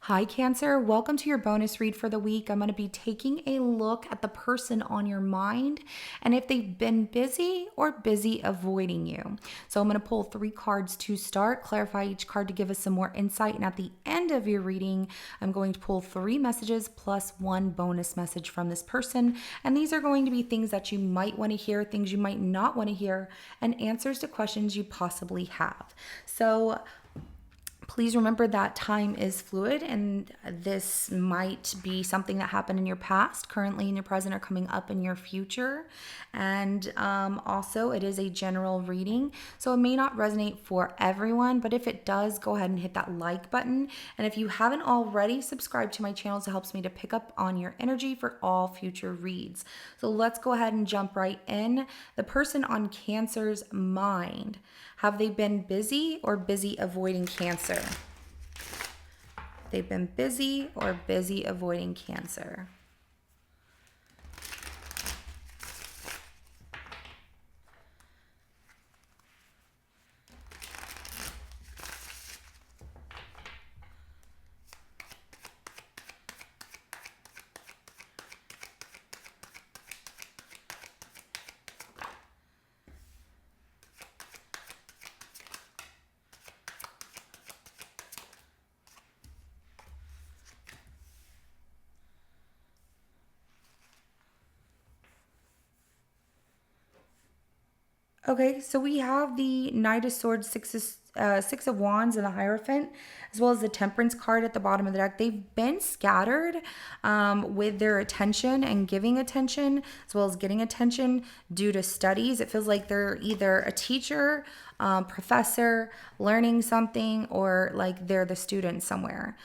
Hi, Cancer. Welcome to your bonus read for the week. I'm going to be taking a look at the person on your mind and if they've been busy or busy avoiding you. So, I'm going to pull 3 cards to start, clarify each card to give us some more insight. And at the end of your reading, I'm going to pull 3 messages plus 1 bonus message from this person. And these are going to be things that you might want to hear, things you might not want to hear, and answers to questions you possibly have. So, please remember that time is fluid and this might be something that happened in your past, currently in your present, or coming up in your future. And also, it is a general reading, so it may not resonate for everyone, but if it does, go ahead and hit that like button. And if you haven't already, subscribe to my channel, so it helps me to pick up on your energy for all future reads. So let's go ahead and jump right in. The person on Cancer's mind. Have they been busy or busy avoiding Cancer? They've been busy or busy avoiding Cancer. Okay, so we have the Knight of Swords, Six of Wands, and the Hierophant, as well as the Temperance card at the bottom of the deck. They've been scattered with their attention and giving attention, as well as getting attention due to studies. It feels like they're either a teacher, professor, learning something, or like they're the student somewhere.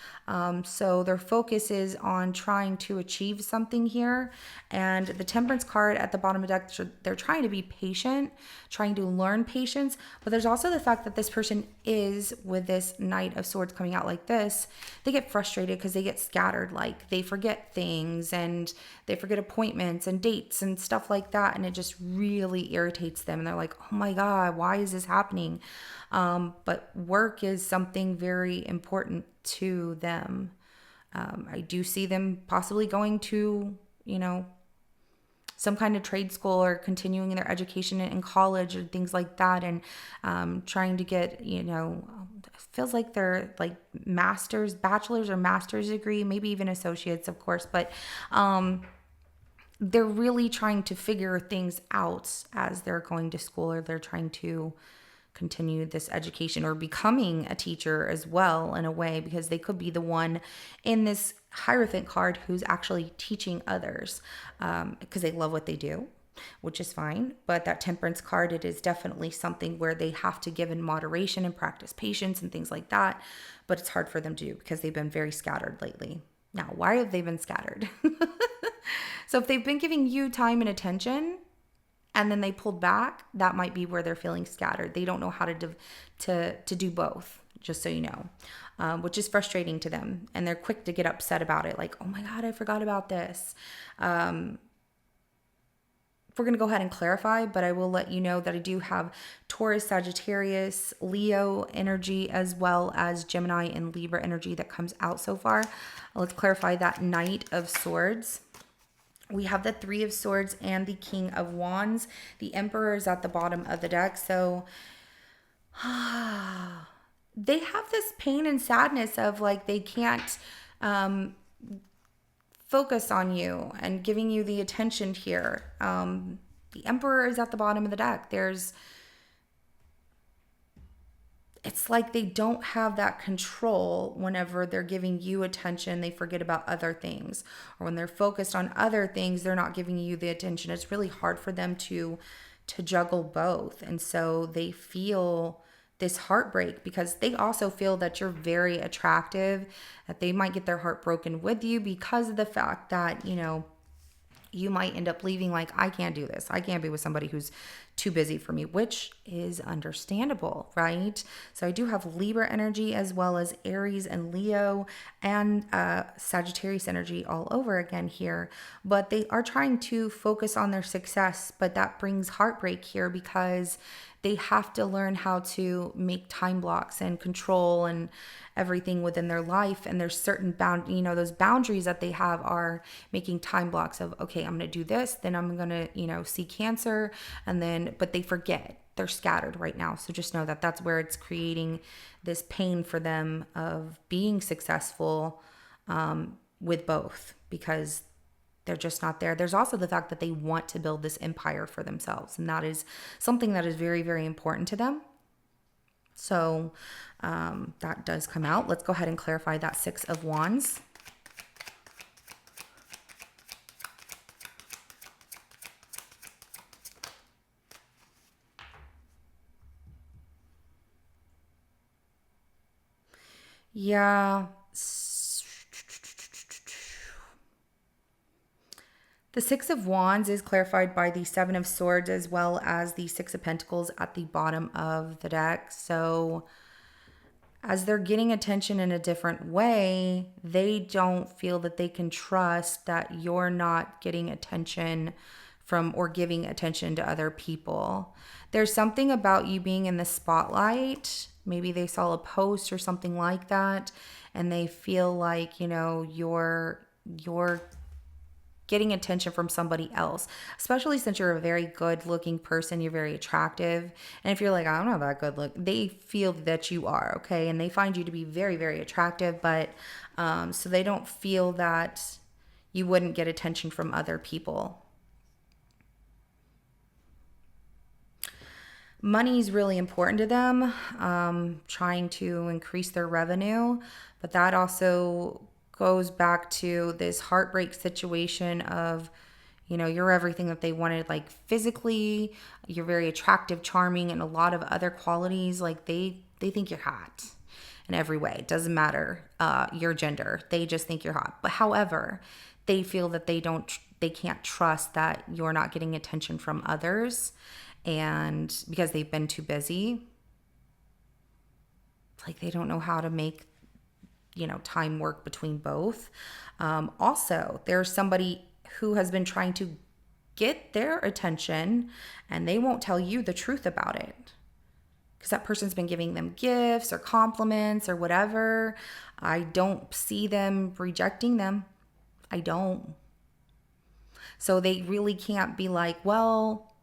So their focus is on trying to achieve something here. And the Temperance card at the bottom of the deck, they're trying to be patient, trying to learn patience. But there's also the fact that this person is, with this Knight of Swords coming out like this, they get frustrated because they get scattered. Like they forget things and they forget appointments and dates and stuff like that. And it just really irritates them. And they're like, oh my God, why is this happening? But work is something very important to them. I do see them possibly going to, some kind of trade school or continuing their education in college or things like that, and trying to get, feels like they're like master's, bachelor's or master's degree, maybe even associates, of course, but they're really trying to figure things out as they're going to school, or they're trying to continue this education or becoming a teacher as well, in a way, because they could be the one in this Hierophant card who's actually teaching others, because they love what they do, which is fine. But that Temperance card, it is definitely something where they have to give in moderation and practice patience and things like that. But it's hard for them to do because they've been very scattered lately. Now, why have they been scattered? So if they've been giving you time and attention, and then they pulled back, that might be where they're feeling scattered. They don't know how to do both, just so you know, which is frustrating to them. And they're quick to get upset about it, like, oh my God, I forgot about this. We're going to go ahead and clarify, but I will let you know that I do have Taurus, Sagittarius, Leo energy, as well as Gemini and Libra energy that comes out so far. Let's clarify that Knight of Swords. We have the Three of Swords and the King of Wands. The Emperor is at the bottom of the deck. So they have this pain and sadness of like they can't focus on you and giving you the attention here. The Emperor is at the bottom of the deck. It's like they don't have that control. Whenever they're giving you attention, they forget about other things. Or when they're focused on other things, they're not giving you the attention. It's really hard for them to juggle both. And so they feel this heartbreak because they also feel that you're very attractive, that they might get their heart broken with you because of the fact that, you might end up leaving like, I can't do this. I can't be with somebody who's too busy for me, which is understandable, right? So I do have Libra energy as well as Aries and Leo and Sagittarius energy all over again here. But they are trying to focus on their success, but that brings heartbreak here because they have to learn how to make time blocks and control and everything within their life. And there's certain those boundaries that they have are making time blocks of, okay, I'm going to do this, then I'm going to, see Cancer, and then, but they forget. They're scattered right now. So just know that that's where it's creating this pain for them of being successful with both, because they're just not there. There's also the fact that they want to build this empire for themselves. And that is something that is very, very important to them. So that does come out. Let's go ahead and clarify that Six of Wands. Yeah. The Six of Wands is clarified by the Seven of Swords as well as the Six of Pentacles at the bottom of the deck. So as they're getting attention in a different way, they don't feel that they can trust that you're not getting attention from or giving attention to other people. There's something about you being in the spotlight. Maybe they saw a post or something like that, and they feel like, you're getting attention from somebody else, especially since you're a very good looking person, you're very attractive. And if you're like, I'm not that good look, they feel that you are, okay? And they find you to be very, very attractive, but so they don't feel that you wouldn't get attention from other people. Money is really important to them, trying to increase their revenue, but that also goes back to this heartbreak situation of, you're everything that they wanted, like physically, you're very attractive, charming, and a lot of other qualities. Like they think you're hot in every way. It doesn't matter your gender. They just think you're hot. But however, they feel that they can't trust that you're not getting attention from others. And because they've been too busy, like they don't know how to make time work between both. Also, there's somebody who has been trying to get their attention and they won't tell you the truth about it because that person's been giving them gifts or compliments or whatever. I don't see them rejecting them. I don't. So they really can't be like, well,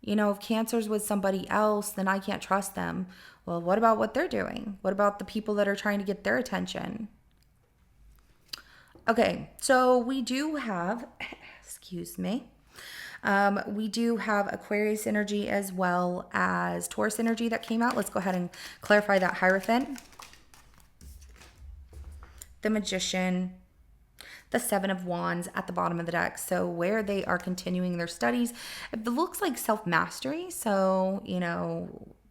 if Cancer's with somebody else, then I can't trust them. Well, what about what they're doing? What about the people that are trying to get their attention? Okay, so we do have, excuse me, we do have Aquarius energy as well as Taurus energy that came out. Let's go ahead and clarify that Hierophant, the Magician, the Seven of Wands at the bottom of the deck. So where they are continuing their studies, it looks like self-mastery. So,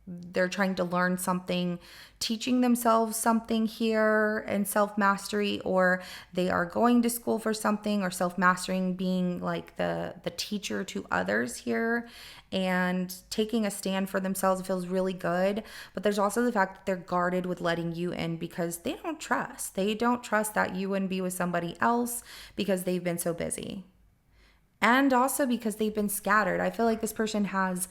they're trying to learn something, teaching themselves something here in self-mastery, or they are going to school for something, or self-mastering being like the teacher to others here and taking a stand for themselves. It feels really good. But there's also the fact that they're guarded with letting you in because they don't trust. They don't trust that you wouldn't be with somebody else because they've been so busy. And also because they've been scattered. I feel like this person has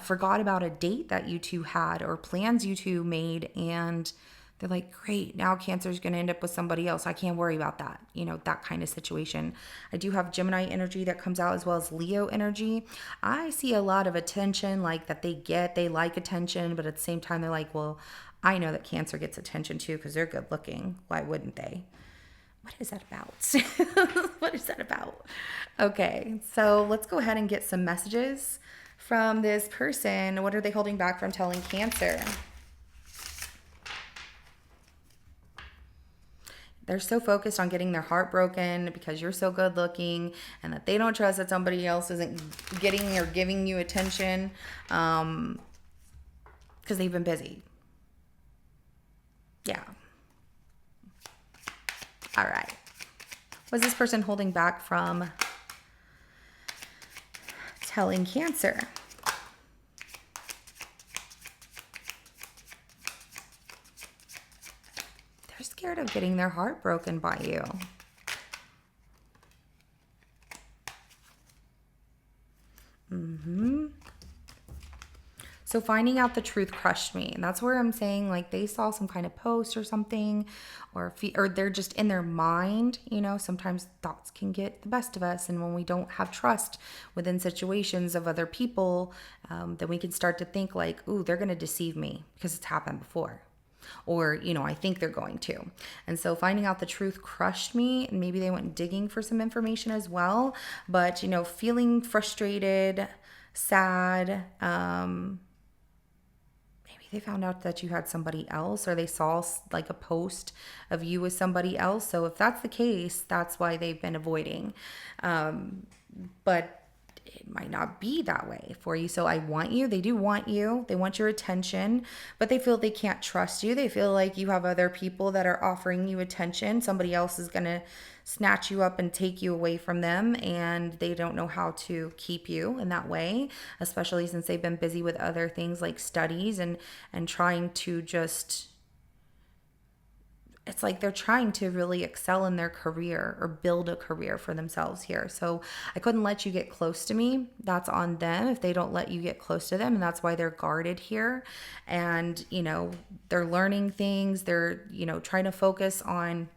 forgot about a date that you two had or plans you two made. And they're like, great, now Cancer's going to end up with somebody else. I can't worry about that. That kind of situation. I do have Gemini energy that comes out as well as Leo energy. I see a lot of attention like that they like attention. But at the same time, they're like, well, I know that Cancer gets attention too because they're good looking. Why wouldn't they? What is that about? What is that about? Okay, so let's go ahead and get some messages from this person. What are they holding back from telling Cancer? They're so focused on getting their heart broken because you're so good looking and that they don't trust that somebody else isn't getting or giving you attention because they've been busy. Yeah. All right. Was this person holding back from telling Cancer? They're scared of getting their heart broken by you. So finding out the truth crushed me. And that's where I'm saying, like, they saw some kind of post or something, or they're just in their mind. Sometimes thoughts can get the best of us. And when we don't have trust within situations of other people, then we can start to think like, ooh, they're going to deceive me because it's happened before. Or, I think they're going to. And so finding out the truth crushed me. And maybe they went digging for some information as well. But, feeling frustrated, sad, they found out that you had somebody else, or they saw like a post of you with somebody else. So if that's the case, that's why they've been avoiding. But it might not be that way for you. So I want you. They do want you. They want your attention, but they feel they can't trust you. They feel like you have other people that are offering you attention. Somebody else is going to snatch you up and take you away from them, and they don't know how to keep you in that way, especially since they've been busy with other things like studies and trying to just, it's like they're trying to really excel in their career or build a career for themselves here. So I couldn't let you get close to me. That's on them if they don't let you get close to them. And that's why they're guarded here. And, they're learning things. They're, trying to focus on,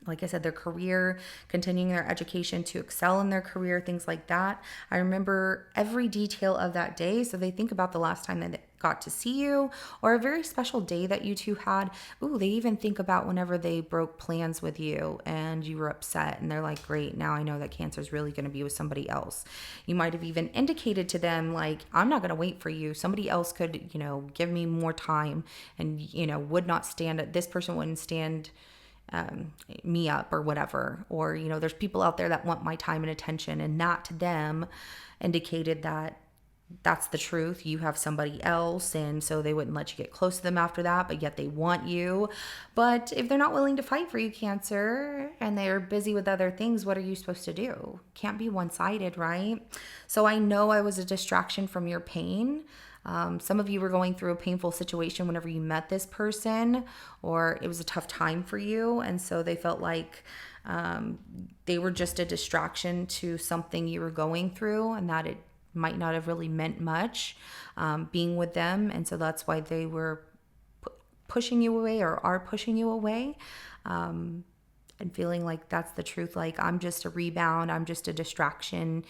like I said, their career, continuing their education to excel in their career, things like that. I remember every detail of that day. So they think about the last time that they got to see you, or a very special day that you two had. Ooh, they even think about whenever they broke plans with you and you were upset, and they're like, great, now I know that Cancer is really going to be with somebody else. You might have even indicated to them, like, I'm not going to wait for you. Somebody else could, give me more time, and, would not stand, this person wouldn't stand me up or whatever. Or, there's people out there that want my time and attention, and that to them indicated that that's the truth. You have somebody else, and so they wouldn't let you get close to them after that, but yet they want you. But if they're not willing to fight for you, Cancer, and they're busy with other things, what are you supposed to do? Can't be one-sided, right? So I know I was a distraction from your pain. Some of you were going through a painful situation whenever you met this person, or it was a tough time for you, and so they felt like they were just a distraction to something you were going through, and that it might not have really meant much being with them. And so that's why they were pushing you away, or are pushing you away, and feeling like that's the truth. Like, I'm just a rebound. I'm just a distraction,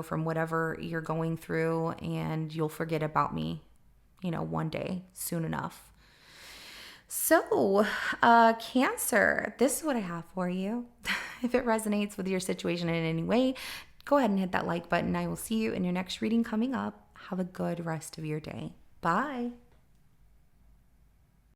from whatever you're going through, and you'll forget about me, one day soon enough. So, Cancer, this is what I have for you. If it resonates with your situation in any way, go ahead and hit that like button. I will see you in your next reading coming up. Have a good rest of your day. Bye.